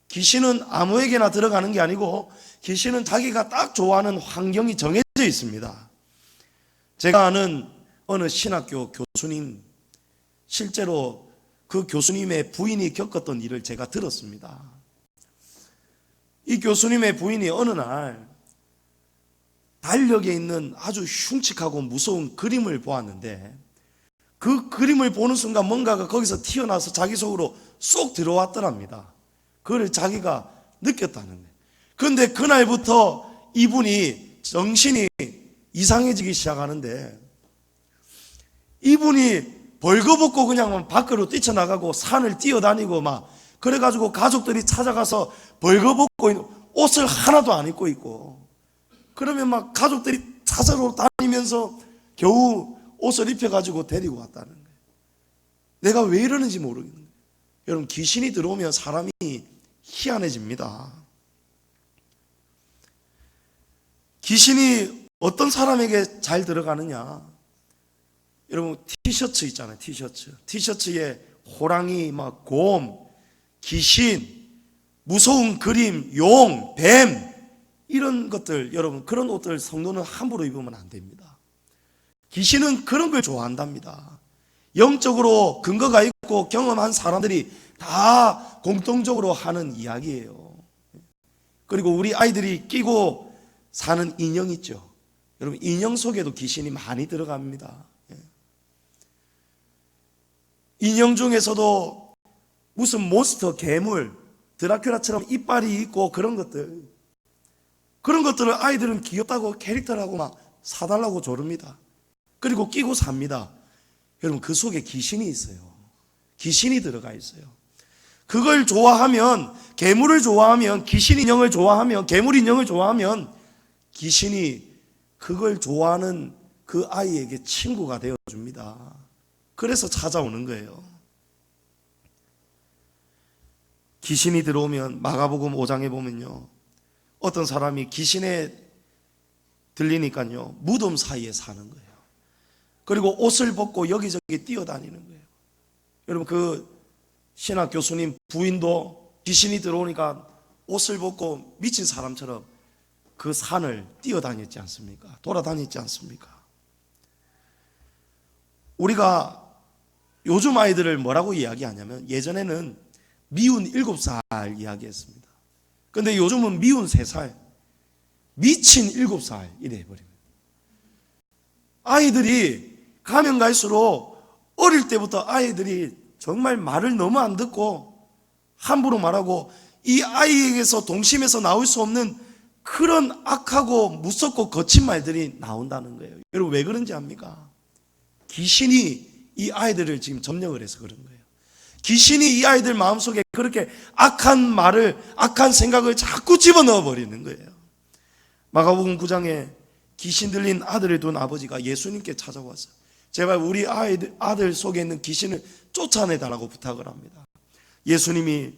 귀신은 아무에게나 들어가는 게 아니고 귀신은 자기가 딱 좋아하는 환경이 정해져 있습니다. 제가 아는 어느 신학교 교수님, 실제로 그 교수님의 부인이 겪었던 일을 제가 들었습니다. 이 교수님의 부인이 어느 날 달력에 있는 아주 흉측하고 무서운 그림을 보았는데, 그 그림을 보는 순간 뭔가가 거기서 튀어나와서 자기 속으로 쏙 들어왔더랍니다. 그걸 자기가 느꼈다는 거예요. 그런데 그날부터 이분이 정신이 이상해지기 시작하는데, 이분이 벌거벗고 그냥 밖으로 뛰쳐나가고 산을 뛰어다니고 막 그래가지고 가족들이 찾아가서 벌거벗고 옷을 하나도 안 입고 있고, 그러면 막 가족들이 찾아러 다니면서 겨우 옷을 입혀가지고 데리고 왔다는 거예요. 내가 왜 이러는지 모르겠는 거예요. 여러분, 귀신이 들어오면 사람이 희한해집니다. 귀신이 어떤 사람에게 잘 들어가느냐? 여러분, 티셔츠 있잖아요. 티셔츠에 호랑이, 막 곰, 귀신, 무서운 그림, 용, 뱀, 이런 것들, 여러분, 그런 옷들 성도는 함부로 입으면 안 됩니다. 귀신은 그런 걸 좋아한답니다. 영적으로 근거가 있고 경험한 사람들이 다 공통적으로 하는 이야기예요. 그리고 우리 아이들이 끼고 사는 인형 있죠. 여러분, 인형 속에도 귀신이 많이 들어갑니다. 인형 중에서도 무슨 몬스터, 괴물, 드라큘라처럼 이빨이 있고 그런 것들을 아이들은 귀엽다고 캐릭터라고 막 사달라고 조릅니다. 그리고 끼고 삽니다. 여러분, 그 속에 귀신이 있어요. 귀신이 들어가 있어요. 그걸 좋아하면, 괴물을 좋아하면, 귀신 인형을 좋아하면, 괴물 인형을 좋아하면 귀신이 그걸 좋아하는 그 아이에게 친구가 되어줍니다. 그래서 찾아오는 거예요. 귀신이 들어오면 마가복음 5장에 보면요, 어떤 사람이 귀신에 들리니까요 무덤 사이에 사는 거예요. 그리고 옷을 벗고 여기저기 뛰어다니는 거예요. 여러분, 그 신학 교수님 부인도 귀신이 들어오니까 옷을 벗고 미친 사람처럼 그 산을 뛰어다녔지 않습니까? 돌아다녔지 않습니까? 우리가 요즘 아이들을 뭐라고 이야기하냐면, 예전에는 미운 7살 이야기했습니다. 그런데 요즘은 미운 3살, 미친 7살 이래 해버립니다. 아이들이 가면 갈수록 어릴 때부터 아이들이 정말 말을 너무 안 듣고 함부로 말하고, 이 아이에게서 동심에서 나올 수 없는 그런 악하고 무섭고 거친 말들이 나온다는 거예요. 여러분, 왜 그런지 압니까? 귀신이 이 아이들을 지금 점령을 해서 그런 거예요. 귀신이 이 아이들 마음속에 그렇게 악한 말을, 악한 생각을 자꾸 집어넣어 버리는 거예요. 마가복음 9장에 귀신 들린 아들을 둔 아버지가 예수님께 찾아와서 제발 우리 아들 속에 있는 귀신을 쫓아내달라고 부탁을 합니다. 예수님이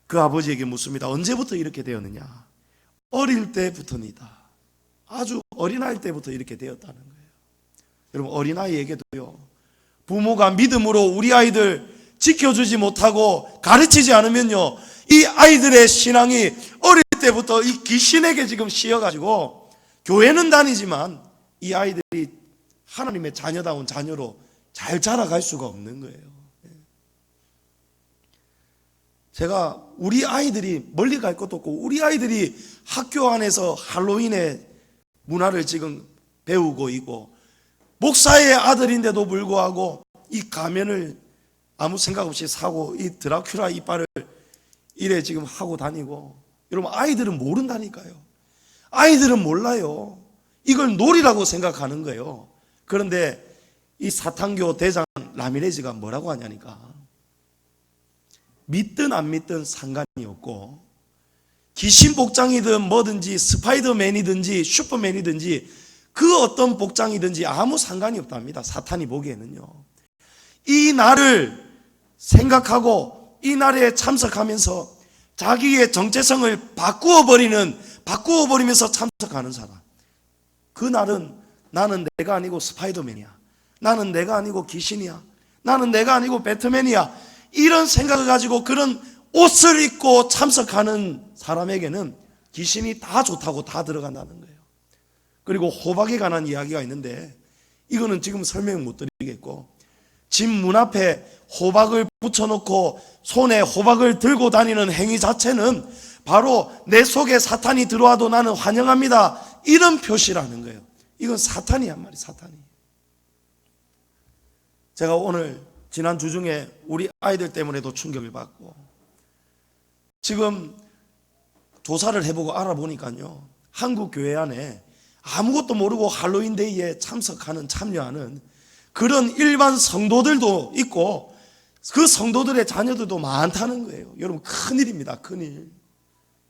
그 아버지에게 묻습니다. 언제부터 이렇게 되었느냐? 어릴 때부터니다. 아주 어린아이 때부터 이렇게 되었다는 거예요. 여러분, 어린아이에게도요, 부모가 믿음으로 우리 아이들 지켜주지 못하고 가르치지 않으면요, 이 아이들의 신앙이 어릴 때부터 이 귀신에게 지금 씌여가지고 교회는 다니지만 이 아이들이 하나님의 자녀다운 자녀로 잘 자라갈 수가 없는 거예요. 제가 우리 아이들이 멀리 갈 것도 없고, 우리 아이들이 학교 안에서 할로윈의 문화를 지금 배우고 있고, 목사의 아들인데도 불구하고 이 가면을 아무 생각 없이 사고 이 드라큘라 이빨을 이래 지금 하고 다니고, 여러분, 아이들은 모른다니까요. 아이들은 몰라요. 이걸 놀이라고 생각하는 거예요. 그런데 이 사탄교 대장 라미레즈가 뭐라고 하냐니까, 믿든 안 믿든 상관이 없고, 귀신 복장이든 뭐든지 스파이더맨이든지 슈퍼맨이든지 그 어떤 복장이든지 아무 상관이 없답니다. 사탄이 보기에는요. 이 날을 생각하고 이 날에 참석하면서 자기의 정체성을 바꾸어버리면서 참석하는 사람, 그 날은 나는 내가 아니고 스파이더맨이야, 나는 내가 아니고 귀신이야, 나는 내가 아니고 배트맨이야, 이런 생각을 가지고 그런 옷을 입고 참석하는 사람에게는 귀신이 다 좋다고 다 들어간다는 거예요. 그리고 호박에 관한 이야기가 있는데, 이거는 지금 설명 못 드리겠고, 집 문 앞에 호박을 붙여놓고 손에 호박을 들고 다니는 행위 자체는 바로 내 속에 사탄이 들어와도 나는 환영합니다, 이런 표시라는 거예요. 이건 사탄이 한 말이 사탄이. 제가 오늘 지난 주 중에 우리 아이들 때문에도 충격을 받고, 지금 조사를 해보고 알아보니까요, 한국 교회 안에 아무것도 모르고 할로윈데이에 참여하는 그런 일반 성도들도 있고, 그 성도들의 자녀들도 많다는 거예요. 여러분, 큰일입니다, 큰일.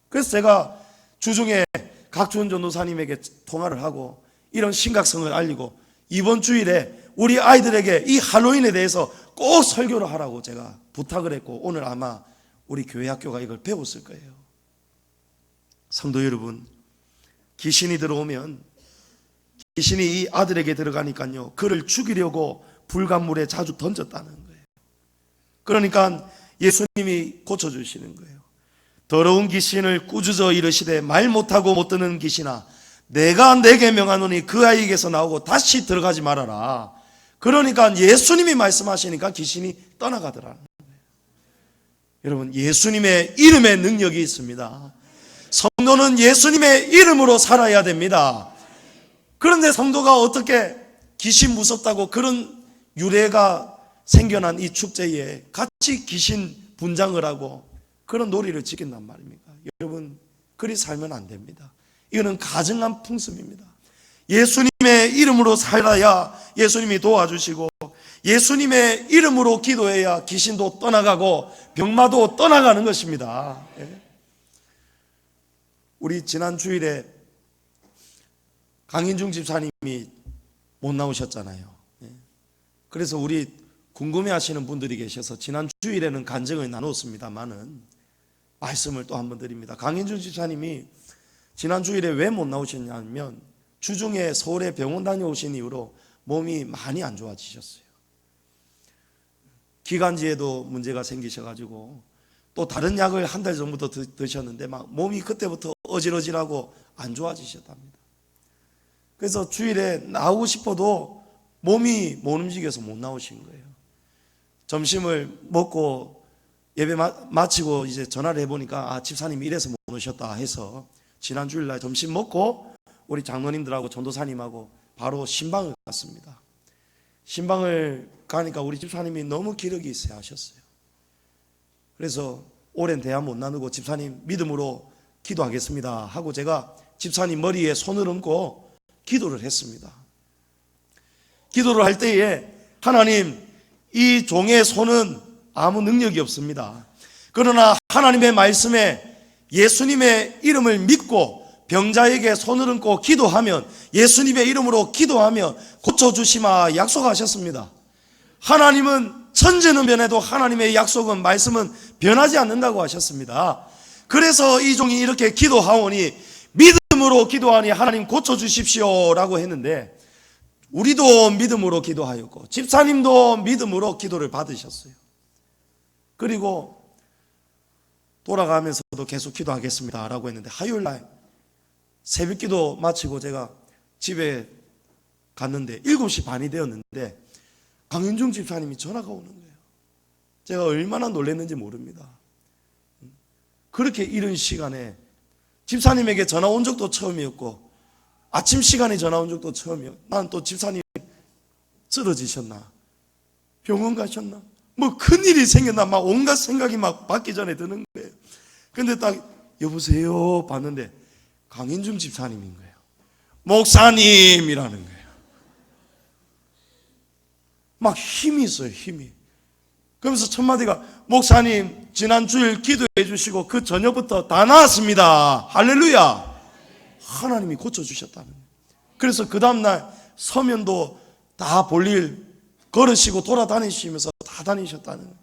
그래서 제가 주중에 각주원 전도사님에게 통화를 하고 이런 심각성을 알리고 이번 주일에 우리 아이들에게 이 할로윈에 대해서 꼭 설교를 하라고 제가 부탁을 했고 오늘 아마 우리 교회 학교가 이걸 배웠을 거예요. 성도 여러분, 귀신이 들어오면 귀신이 이 아들에게 들어가니까요, 그를 죽이려고 불간물에 자주 던졌다는 거예요. 그러니까 예수님이 고쳐주시는 거예요. 더러운 귀신을 꾸짖어 이르시되 말 못하고 못 듣는 귀신아, 내가 내게 명하노니 그 아이에게서 나오고 다시 들어가지 말아라. 그러니까 예수님이 말씀하시니까 귀신이 떠나가더라는 거예요. 여러분, 예수님의 이름에 능력이 있습니다. 성도는 예수님의 이름으로 살아야 됩니다. 그런데 성도가 어떻게 귀신 무섭다고 그런 유래가 생겨난 이 축제에 같이 귀신 분장을 하고 그런 놀이를 지킨단 말입니까? 여러분, 그리 살면 안 됩니다. 이거는 가증한 풍습입니다. 예수님의 이름으로 살아야 예수님이 도와주시고 예수님의 이름으로 기도해야 귀신도 떠나가고 병마도 떠나가는 것입니다. 우리 지난 주일에 강인중 집사님이 못 나오셨잖아요. 그래서 우리 궁금해하시는 분들이 계셔서 지난 주일에는 간증을 나눴습니다만은 말씀을 또 한번 드립니다. 강인중 집사님이 지난 주일에 왜 못 나오셨냐면 주중에 서울에 병원 다녀오신 이후로 몸이 많이 안 좋아지셨어요. 기관지에도 문제가 생기셔가지고 또 다른 약을 한 달 전부터 드셨는데 막 몸이 그때부터 어질어질하고 안 좋아지셨답니다. 그래서 주일에 나오고 싶어도 몸이 못 움직여서 못 나오신 거예요. 점심을 먹고 예배 마치고 이제 전화를 해보니까 집사님이 이래서 못 오셨다 해서 지난 주일날 점심 먹고 우리 장로님들하고 전도사님하고 바로 신방을 갔습니다. 신방을 가니까 우리 집사님이 너무 기력이 있어야 하셨어요. 그래서 오랜 대화 못 나누고 집사님 믿음으로 기도하겠습니다 하고 제가 집사님 머리에 손을 얹고 기도를 했습니다. 기도를 할 때에 하나님, 이 종의 손은 아무 능력이 없습니다. 그러나 하나님의 말씀에 예수님의 이름을 믿고 병자에게 손을 얹고 기도하면 예수님의 이름으로 기도하면 고쳐주시마 약속하셨습니다. 하나님은 천지는 변해도 하나님의 약속은 말씀은 변하지 않는다고 하셨습니다. 그래서 이 종이 이렇게 기도하오니 믿음으로 기도하니 하나님 고쳐주십시오 라고 했는데 우리도 믿음으로 기도하였고 집사님도 믿음으로 기도를 받으셨어요. 그리고 돌아가면서도 계속 기도하겠습니다 라고 했는데 화요일날 새벽기도 마치고 제가 집에 갔는데 7시 반이 되었는데 강윤중 집사님이 전화가 오는 거예요. 제가 얼마나 놀랐는지 모릅니다. 그렇게 이른 시간에 집사님에게 전화 온 적도 처음이었고 아침 시간에 전화 온 적도 처음이었고 난 또 집사님 쓰러지셨나? 병원 가셨나? 뭐 큰일이 생겼나? 막 온갖 생각이 막 받기 전에 드는 거예요. 근데 딱 여보세요 봤는데 강인중 집사님인 거예요. 목사님이라는 거예요. 막 힘이 있어요, 힘이. 그러면서 첫 마디가 목사님 지난 주일 기도해 주시고 그 저녁부터 다 나았습니다. 할렐루야. 하나님이 고쳐주셨다는 거예요. 그래서 그 다음날 서면도 다 볼일 걸으시고 돌아다니시면서 다 다니셨다는 거예요.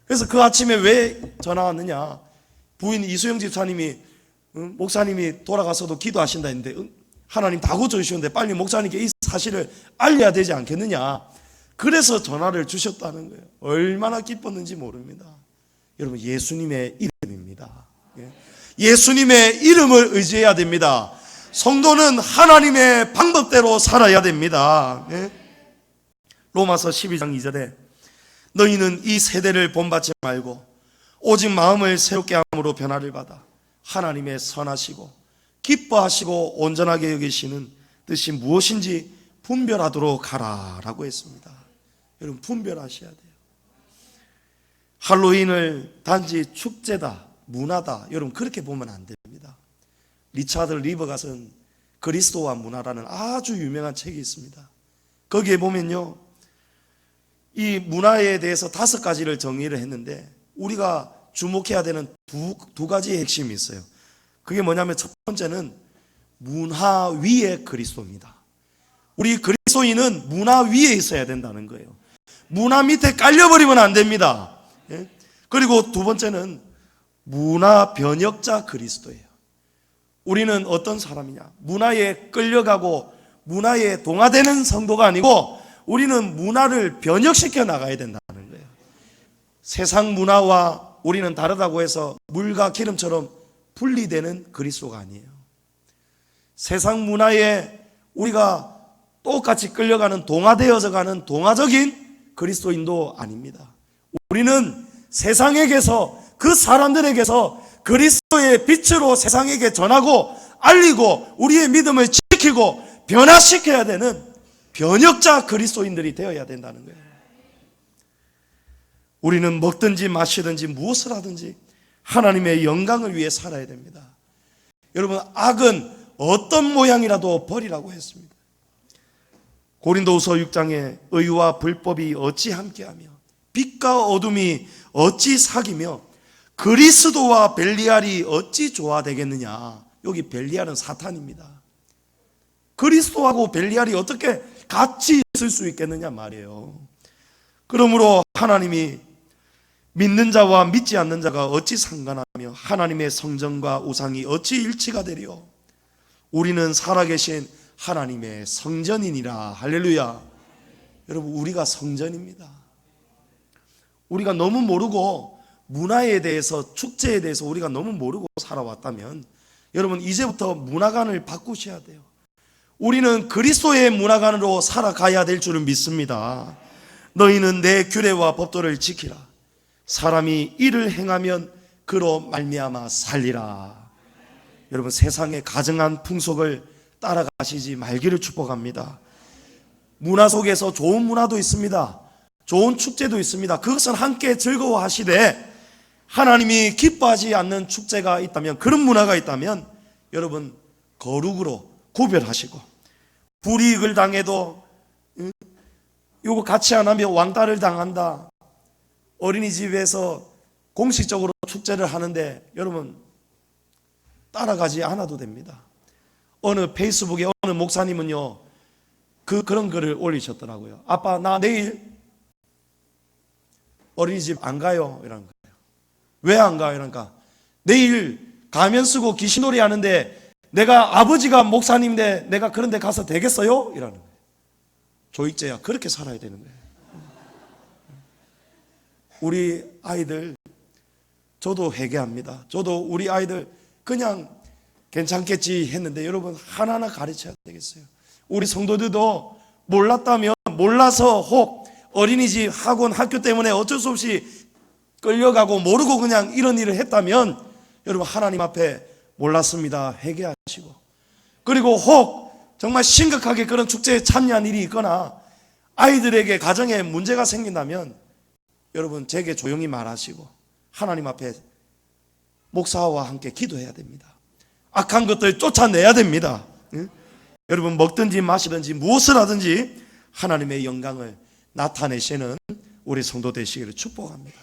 그래서 그 아침에 왜 전화 왔느냐, 부인 이수영 집사님이 목사님이 돌아가서도 기도하신다 했는데 하나님 다 고쳐주셨는데 빨리 목사님께 이 사실을 알려야 되지 않겠느냐, 그래서 전화를 주셨다는 거예요. 얼마나 기뻤는지 모릅니다. 여러분, 예수님의 이름입니다. 예수님의 이름을 의지해야 됩니다. 성도는 하나님의 방법대로 살아야 됩니다. 로마서 12장 2절에 너희는 이 세대를 본받지 말고 오직 마음을 새롭게 함으로 변화를 받아 하나님의 선하시고 기뻐하시고 온전하게 여기시는 뜻이 무엇인지 분별하도록 하라 라고 했습니다. 여러분, 분별하셔야 돼요. 할로윈을 단지 축제다, 문화다, 여러분 그렇게 보면 안 됩니다. 리차드 리버가 쓴 그리스도와 문화라는 아주 유명한 책이 있습니다. 거기에 보면요, 이 문화에 대해서 5가지를 정리를 했는데 우리가 주목해야 되는 두 가지의 핵심이 있어요. 그게 뭐냐면 첫 번째는 문화 위의 그리스도입니다. 우리 그리스도인은 문화 위에 있어야 된다는 거예요. 문화 밑에 깔려버리면 안 됩니다. 예? 그리고 두 번째는 문화 변혁자 그리스도예요. 우리는 어떤 사람이냐? 문화에 끌려가고 문화에 동화되는 성도가 아니고 우리는 문화를 변혁시켜 나가야 된다는 거예요. 세상 문화와 우리는 다르다고 해서 물과 기름처럼 분리되는 그리스도가 아니에요. 세상 문화에 우리가 똑같이 끌려가는 동화되어져 가는 동화적인 그리스도인도 아닙니다. 우리는 세상에게서 그 사람들에게서 그리스도의 빛으로 세상에게 전하고 알리고 우리의 믿음을 지키고 변화시켜야 되는 변혁자 그리스도인들이 되어야 된다는 거예요. 우리는 먹든지 마시든지 무엇을 하든지 하나님의 영광을 위해 살아야 됩니다. 여러분, 악은 어떤 모양이라도 버리라고 했습니다. 고린도후서 6장에 의와 불법이 어찌 함께하며 빛과 어둠이 어찌 사귀며 그리스도와 벨리알이 어찌 조화되겠느냐. 여기 벨리알은 사탄입니다. 그리스도하고 벨리알이 어떻게 같이 있을 수 있겠느냐 말이에요. 그러므로 하나님이 믿는 자와 믿지 않는 자가 어찌 상관하며 하나님의 성전과 우상이 어찌 일치가 되리요. 우리는 살아계신 하나님의 성전이니라. 할렐루야. 여러분, 우리가 성전입니다. 우리가 너무 모르고 문화에 대해서, 축제에 대해서 우리가 너무 모르고 살아왔다면 여러분, 이제부터 문화관을 바꾸셔야 돼요. 우리는 그리스도의 문화관으로 살아가야 될 줄은 믿습니다. 너희는 내 규례와 법도를 지키라. 사람이 이를 행하면 그로 말미암아 살리라. 여러분, 세상의 가증한 풍속을 따라가시지 말기를 축복합니다. 문화 속에서 좋은 문화도 있습니다. 좋은 축제도 있습니다. 그것은 함께 즐거워하시되 하나님이 기뻐하지 않는 축제가 있다면, 그런 문화가 있다면 여러분, 거룩으로 구별하시고 불이익을 당해도 요거 같이 안 하면 왕따를 당한다. 어린이집에서 공식적으로 축제를 하는데 여러분 따라가지 않아도 됩니다. 어느 페이스북에 어느 목사님은요 그런 글을 올리셨더라고요. 아빠, 나 내일 어린이집 안 가요 이런 거예요. 왜 안 가요? 이러니까 내일 가면 쓰고 귀신놀이 하는데 내가 아버지가 목사님인데 내가 그런 데 가서 되겠어요? 이러는 거예요. 조익제야, 그렇게 살아야 되는 거예요. 우리 아이들, 저도 회개합니다. 저도 우리 아이들 그냥 괜찮겠지 했는데 여러분, 하나하나 가르쳐야 되겠어요. 우리 성도들도 몰랐다면, 몰라서 혹 어린이집, 학원, 학교 때문에 어쩔 수 없이 끌려가고 모르고 그냥 이런 일을 했다면 여러분, 하나님 앞에 몰랐습니다, 회개하시고, 그리고 혹 정말 심각하게 그런 축제에 참여한 일이 있거나 아이들에게 가정에 문제가 생긴다면 여러분, 제게 조용히 말하시고 하나님 앞에 목사와 함께 기도해야 됩니다. 악한 것들 쫓아내야 됩니다. 여러분, 먹든지 마시든지 무엇을 하든지 하나님의 영광을 나타내시는 우리 성도 되시기를 축복합니다.